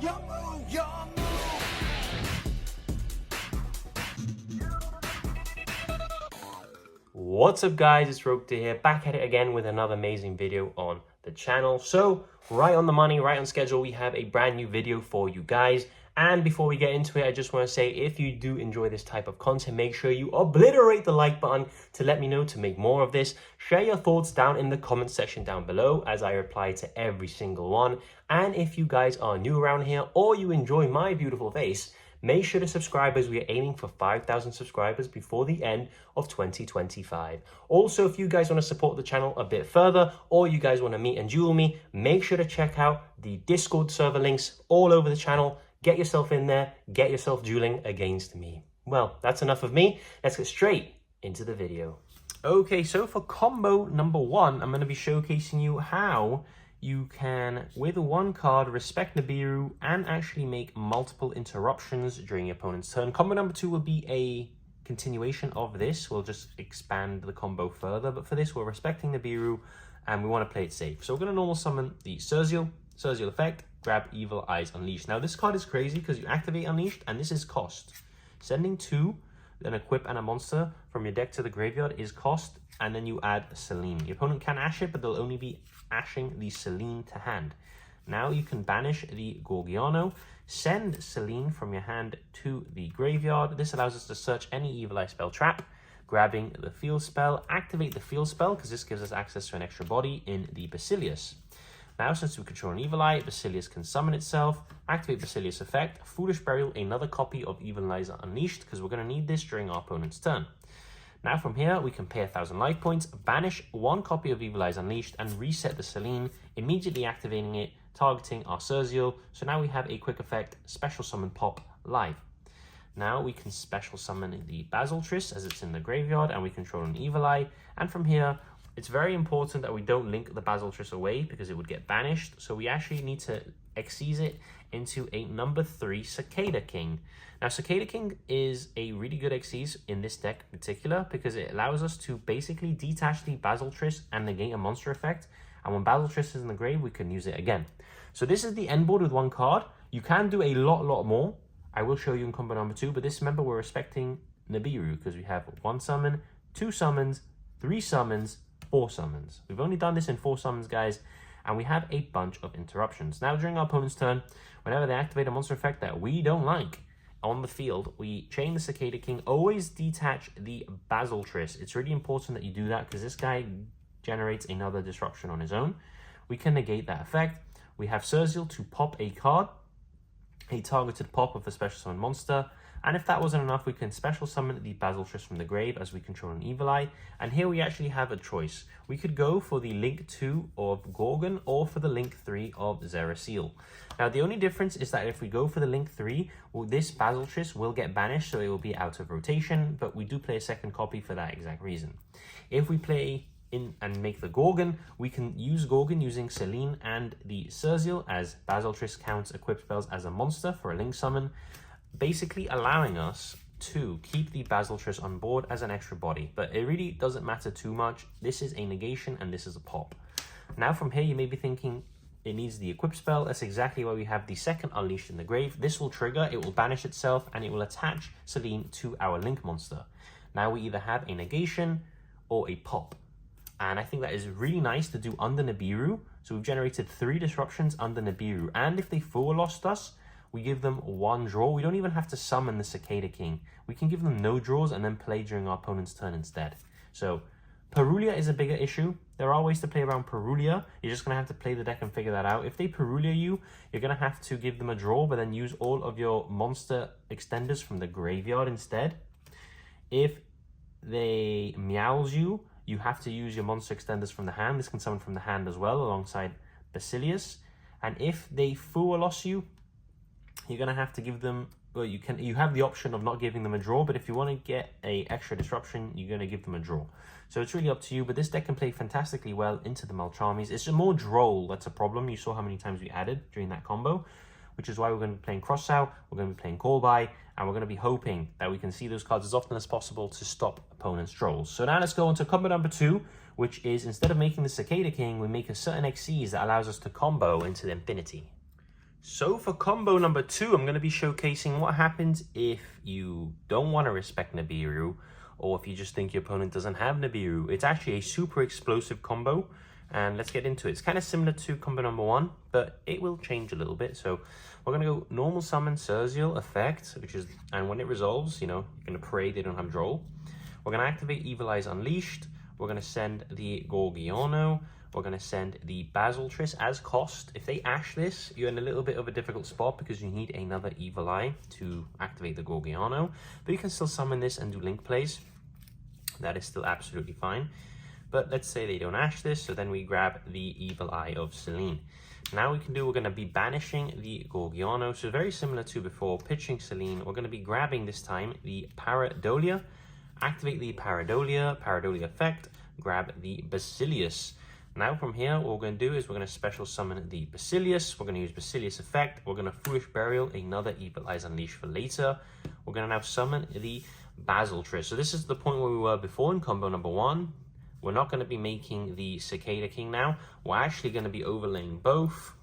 Your move, your move. What's up guys, it's Rogue here, back at it again with another amazing video on the channel. So, right on the money, right on schedule, we have a brand new video for you guys. And before we get into it, I just want to say, if you do enjoy this type of content, make sure you obliterate the like button to let me know to make more of this. Share your thoughts down in the comment section down below as I reply to every single one. And if you guys are new around here or you enjoy my beautiful face, make sure to subscribe as we are aiming for 5,000 subscribers before the end of 2025. Also, if you guys want to support the channel a bit further or you guys want to meet and duel me, make sure to check out the Discord server links all over the channel. Get yourself in there, get yourself dueling against me. Well, that's enough of me. Let's get straight into the video. Okay, so for combo number one, I'm going to be showcasing you how you can, with one card, respect Nibiru and actually make multiple interruptions during your opponent's turn. Combo number two will be a continuation of this. We'll just expand the combo further, but for this, we're respecting Nibiru and we want to play it safe. So we're going to normal summon the Serziel effect, grab Evil Eyes Unleashed. Now this card is crazy because you activate Unleashed and this is cost. Sending two, then equip and a monster from your deck to the graveyard is cost, and then you add Selene. Your opponent can ash it, but they'll only be ashing the Selene to hand. Now you can banish the Gorgiano, send Selene from your hand to the graveyard. This allows us to search any Evil Eye spell trap, grabbing the field spell, activate the field spell because this gives us access to an extra body in the Basilius. Now, since we control an Evil Eye, Basilius can summon itself, activate Basilius effect, Foolish Burial, another copy of Evil Eyes Unleashed, because we're going to need this during our opponent's turn. Now from here, we can pay 1,000 life points, banish one copy of Evil Eyes Unleashed, and reset the Selene, immediately activating it, targeting our Serziel. So now we have a quick effect, special summon pop live. Now we can special summon the Basiltris as it's in the graveyard, and we control an Evil Eye. And from here, it's very important that we don't link the Basiltris away because it would get banished. So we actually need to Xyz it into a number 3 Cicada King. Now Cicada King is a really good Xyz in this deck in particular because it allows us to basically detach the Basiltris and negate a monster effect. And when Basiltris is in the grave, we can use it again. So this is the end board with one card. You can do a lot more. I will show you in combo number 2, but this, remember, we're respecting Nibiru because we have 1 summon, 2 summons, 3 summons, 4 summons. We've only done this in 4 summons, guys, and we have a bunch of interruptions. Now, during our opponent's turn, whenever they activate a monster effect that we don't like on the field, we chain the Cicada King, always detach the Basiltris. It's really important that you do that because this guy generates another disruption on his own. We can negate that effect. We have Serziel to pop a card, a targeted pop of a special summon monster. And if that wasn't enough, we can special summon the Basiltris from the grave as we control an Evil Eye. And here we actually have a choice. We could go for the Link 2 of Gorgon or for the Link 3 of Zerasil. Now, the only difference is that if we go for the Link 3, well, this Basiltris will get banished, so it will be out of rotation, but we do play a second copy for that exact reason. If we play in and make the Gorgon, we can use Gorgon using Selene and the Serziel as Basiltris counts equipped spells as a monster for a Link summon, basically allowing us to keep the Basiltris on board as an extra body. But it really doesn't matter too much. This is a negation and this is a pop. Now from here, you may be thinking it needs the equip spell. That's exactly why we have the second Unleashed in the grave. This will trigger, it will banish itself, and it will attach Selene to our Link monster. Now we either have a negation or a pop. And I think that is really nice to do under Nibiru. So we've generated 3 disruptions under Nibiru. And if they full lost us, we give them 1 draw. We don't even have to summon the Cicada King. We can give them no draws and then play during our opponent's turn instead. So Perulia is a bigger issue. There are ways to play around Perulia. You're just going to have to play the deck and figure that out. If they Perulia you, you're going to have to give them a draw, but then use all of your monster extenders from the graveyard instead. If they Meows you, you have to use your monster extenders from the hand. This can summon from the hand as well, alongside Basilius. And if they Fualos you, you're going to have to give them, well, you have the option of not giving them a draw, but if you want to get a extra disruption, you're going to give them a draw. So it's really up to you, but this deck can play fantastically well into the Malcharmies. It's a more droll that's a problem. You saw how many times we added during that combo, which is why we're going to be playing Crossout, we're going to be playing Call By, and we're going to be hoping that we can see those cards as often as possible to stop opponents' trolls. So now let's go on to combo number 2, which is instead of making the Cicada King, we make a certain Xyz that allows us to combo into the infinity. So for combo number 2, I'm going to be showcasing what happens if you don't want to respect Nibiru, or if you just think your opponent doesn't have Nibiru. It's actually a super explosive combo, and let's get into it. It's kind of similar to combo number 1, but it will change a little bit. So we're going to go normal summon Surzial effect, and when it resolves, you know, you're going to pray they don't have Droll. We're going to activate Evil Eyes Unleashed. We're going to send the Gorgiano. We're going to send the Basiltris as cost. If they ash this, you're in a little bit of a difficult spot because you need another Evil Eye to activate the Gorgiano. But you can still summon this and do link plays. That is still absolutely fine. But let's say they don't ash this, so then we grab the Evil Eye of Selene. Now we're going to be banishing the Gorgiano. So very similar to before, pitching Selene. We're going to be grabbing this time the Paradolia. Activate the Paradolia effect. Grab the Basilius. Now from here, what we're going to do is we're going to special summon the Basilius. We're going to use Basilius effect. We're going to Foolish Burial, another Evil Eyes Unleashed for later. We're going to now summon the Basiltris. So this is the point where we were before in combo number 1. We're not going to be making the Cicada King now. We're actually going to be overlaying both.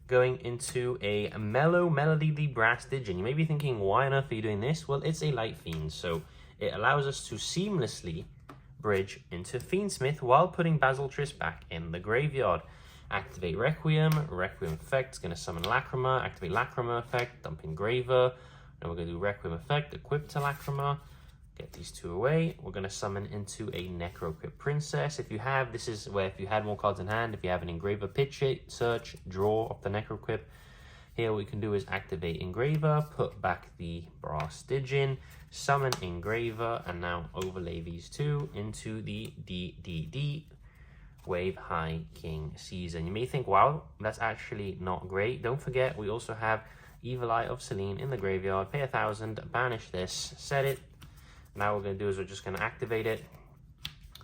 Going into a Mellow Melody the Brass Stygian. You may be thinking, why on earth are you doing this? Well, it's a Light Fiend, so it allows us to seamlessly bridge into Fiendsmith while putting Basiltris back in the graveyard. Activate Requiem. Requiem effect is going to summon Lacrima. Activate Lacrima effect, dump Engraver. Then we're going to do Requiem effect, equip to Lacrima. Get these two away. We're going to summon into a Necroquip Princess. If you have, this is where if you had more cards in hand, if you have an Engraver, pitch it, search, draw off the Necroquip. Here what we can do is activate Engraver, put back the Brass Stygian, summon Engraver, and now overlay these two into the DDD Wave High King Caesar. You may think, wow, that's actually not great. Don't forget, we also have Evil Eye of Selene in the graveyard. Pay 1,000, banish this, set it. Now what we're going to do is we're just going to activate it,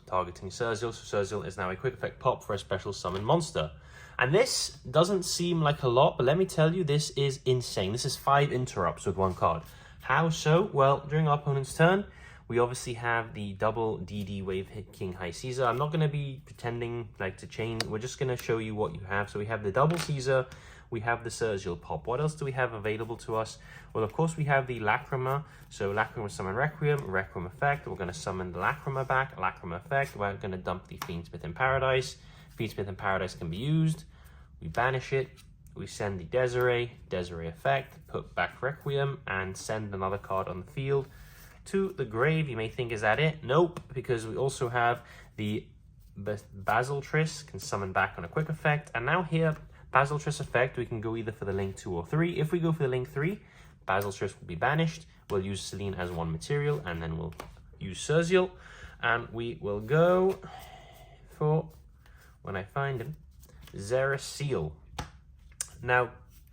targeting Surzial. So Surzial is now a quick effect pop for a special summon monster. And this doesn't seem like a lot, but let me tell you, this is insane. This is 5 interrupts with 1 card. How so? Well, during our opponent's turn, we obviously have the double DD Wave Hit King High Caesar. I'm not going to be pretending like to chain. We're just going to show you what you have. So we have the double Caesar. We have the Surzial pop. What else do we have available to us? Well, of course, we have the Lacrima. So Lacrima summon Requiem, Requiem effect. We're going to summon the Lacrima back, Lacrima effect. We're going to dump the Fiendsmith in Paradise. Fiendsmith in Paradise can be used. We banish it. We send the Desiree, Desiree effect, put back Requiem, and send another card on the field to the grave. You may think, is that it? Nope, because we also have the Basiltris, can summon back on a quick effect. And now here, Basiltris effect, we can go either for the link 2 or 3. If we go for the link 3, Basiltris will be banished. We'll use Selene as 1 material, and then we'll use Surzial. And we will go for, when I find him, Zerasil. Now,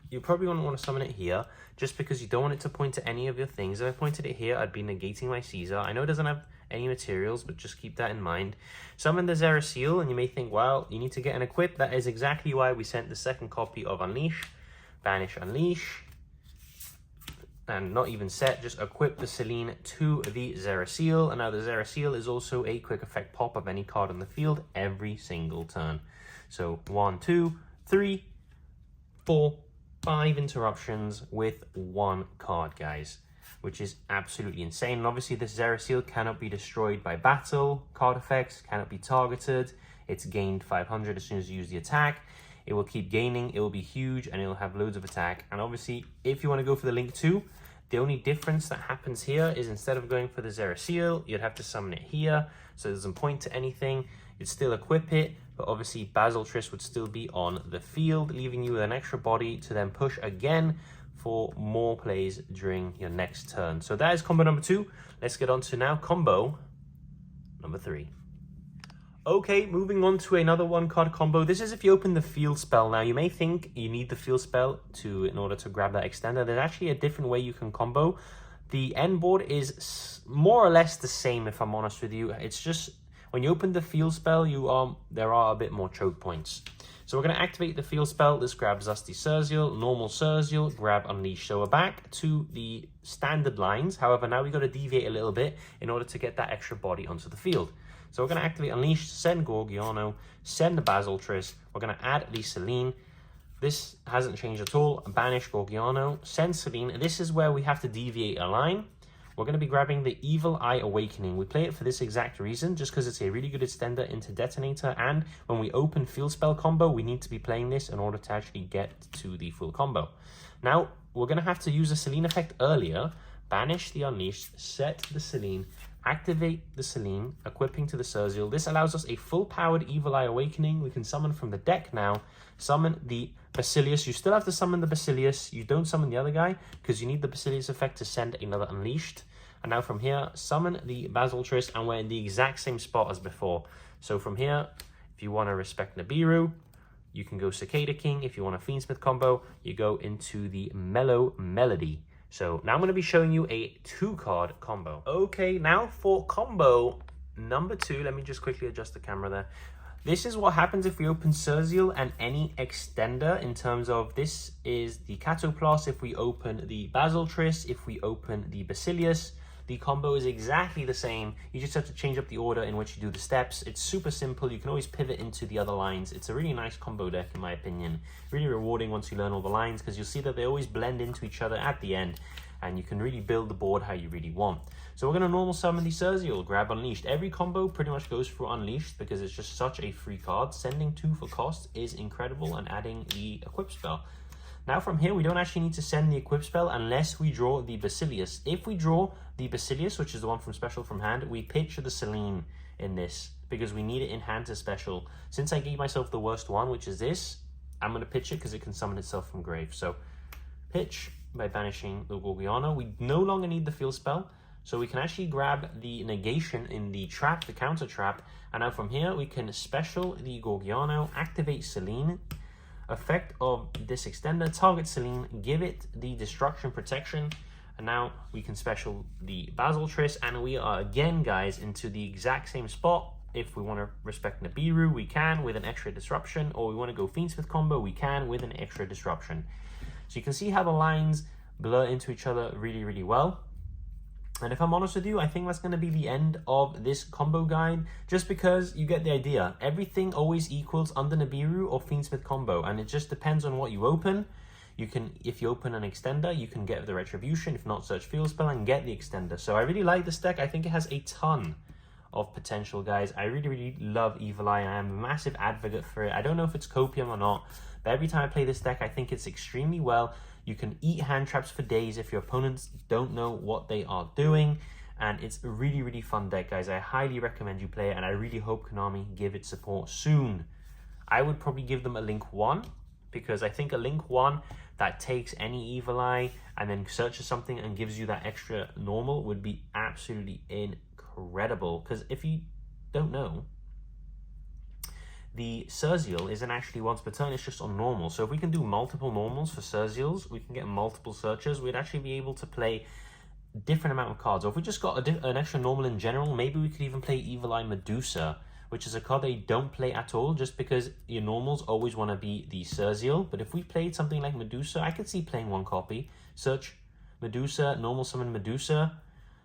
you probably won't want to summon it here, just because you don't want it to point to any of your things. If I pointed it here, I'd be negating my Caesar. I know it doesn't have any materials, but just keep that in mind. Summon the Zerasil, and you may think, well, you need to get an equip. That is exactly why we sent the second copy of Unleash. Banish Unleash. And not even set, just equip the Selene to the Zerasil. And now the Zerasil is also a quick effect pop of any card on the field every single turn. So 1, 2, 3, 4, 5 interruptions with 1 card, guys, which is absolutely insane. And obviously this Zerasil cannot be destroyed by battle, card effects, cannot be targeted. It's gained 500 as soon as you use the attack. It will keep gaining, it will be huge, and it'll have loads of attack. And obviously, if you want to go for the link 2, the only difference that happens here is instead of going for the Zerasil, you'd have to summon it here, so it doesn't point to anything. You'd still equip it, but obviously Basiltris would still be on the field, leaving you with an extra body to then push again for more plays during your next turn. So that is combo number 2. Let's get on to now combo number 3. Okay, moving on to another 1-card combo. This is if you open the field spell. Now, you may think you need the field spell in order to grab that extender. There's actually a different way you can combo. The end board is more or less the same, if I'm honest with you. It's just when you open the field spell, there are a bit more choke points. So we're going to activate the field spell. This grabs us the Surzial, normal Surzial, grab Unleash. So we're back to the standard lines. However, now we've got to deviate a little bit in order to get that extra body onto the field. So we're going to activate Unleash, send Gorgiano, send the Basiltris. We're going to add the Selene. This hasn't changed at all. Banish Gorgiano, send Celine. This is where we have to deviate a line. We're going to be grabbing the Evil Eye Awakening. We play it for this exact reason, just because it's a really good extender into Detonator, and when we open Field Spell combo, we need to be playing this in order to actually get to the full combo. Now, we're going to have to use the Celine effect earlier. Banish the Unleashed, set the Celine, activate the Celine, equipping to the Surzeal. This allows us a full-powered Evil Eye Awakening. We can summon from the deck now. Summon the Basilius. You still have to summon the Basilius. You don't summon the other guy because you need the Basilius effect to send another Unleashed. And now from here, summon the Basiltrist, and we're in the exact same spot as before. So from here, if you want to respect Nibiru, you can go Cicada King. If you want a Fiendsmith combo, you go into the Mellow Melody. So now I'm going to be showing you a 2-card combo. Okay, now for combo number 2. Let me just quickly adjust the camera there. This is what happens if we open Surzeal and any extender, in terms of this is the Catoplos if we open the Basiltrist, if we open the Basilius. The combo is exactly the same. You just have to change up the order in which you do the steps. It's super simple. You can always pivot into the other lines. It's a really nice combo deck, in my opinion. Really rewarding once you learn all the lines, because you'll see that they always blend into each other at the end, and you can really build the board how you really want. So we're going to normal summon the Surzeal, grab Unleashed. Every combo pretty much goes through Unleashed because it's just such a free card. Sending 2 for cost is incredible, and adding the Equip spell. Now from here, we don't actually need to send the Equip spell unless we draw the Basilius. If we draw the Basilius, which is the one from special from hand, we pitch the Celine in this because we need it in hand to special. Since I gave myself the worst one, which is this, I'm going to pitch it because it can summon itself from grave. So pitch by banishing the Gorgiano. We no longer need the field spell, so we can actually grab the negation in the trap, the counter trap, and now from here we can special the Gorgiano, activate Celine. Effect of this extender, target Celine, give it the destruction protection, and now we can special the Basiltrist, and we are again, guys, into the exact same spot. If we want to respect Nibiru, we can with an extra disruption, or we want to go Fiendsmith combo, we can with an extra disruption. So you can see how the lines blur into each other really, really well. And if I'm honest with you, I think that's going to be the end of this combo guide, just because you get the idea. Everything always equals under Nibiru or Fiendsmith combo, and it just depends on what you open. You can, if you open an extender, you can get the Retribution. If not, search Field Spell and get the extender. So I really like this deck. I think it has a ton of potential, guys. I really, really love Evil Eye. I am a massive advocate for it. I don't know if it's copium or not, but every time I play this deck, I think it's extremely well. You can eat hand traps for days if your opponents don't know what they are doing. And it's a really, really fun deck, guys. I highly recommend you play it, and I really hope Konami give it support soon. I would probably give them a Link 1, because I think a Link 1 that takes any Evil Eye and then searches something and gives you that extra normal would be absolutely incredible. Because if you don't know, the Surzeal isn't actually once per turn, it's just on normal. So if we can do multiple normals for Surzeals, we can get multiple searches, we'd actually be able to play a different amount of cards. Or if we just got an extra normal in general, maybe we could even play Evil Eye Medusa, which is a card that you don't play at all, just because your normals always want to be the Surzeal. But if we played something like Medusa, I could see playing 1 copy. Search Medusa, normal summon Medusa,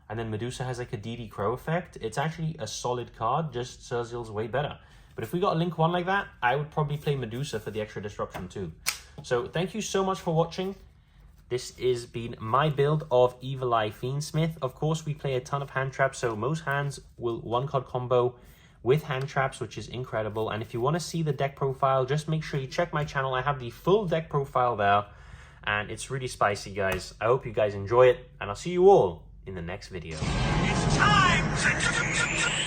and then Medusa has like a DD Crow effect. It's actually a solid card, just Surzeal's way better. But if we got a Link 1 like that, I would probably play Medusa for the extra disruption too. So thank you so much for watching. This has been my build of Evil Eye Fiendsmith. Of course, we play a ton of hand traps, so most hands will 1-card combo with hand traps, which is incredible. And if you want to see the deck profile, just make sure you check my channel. I have the full deck profile there, and it's really spicy, guys. I hope you guys enjoy it, and I'll see you all in the next video. It's time!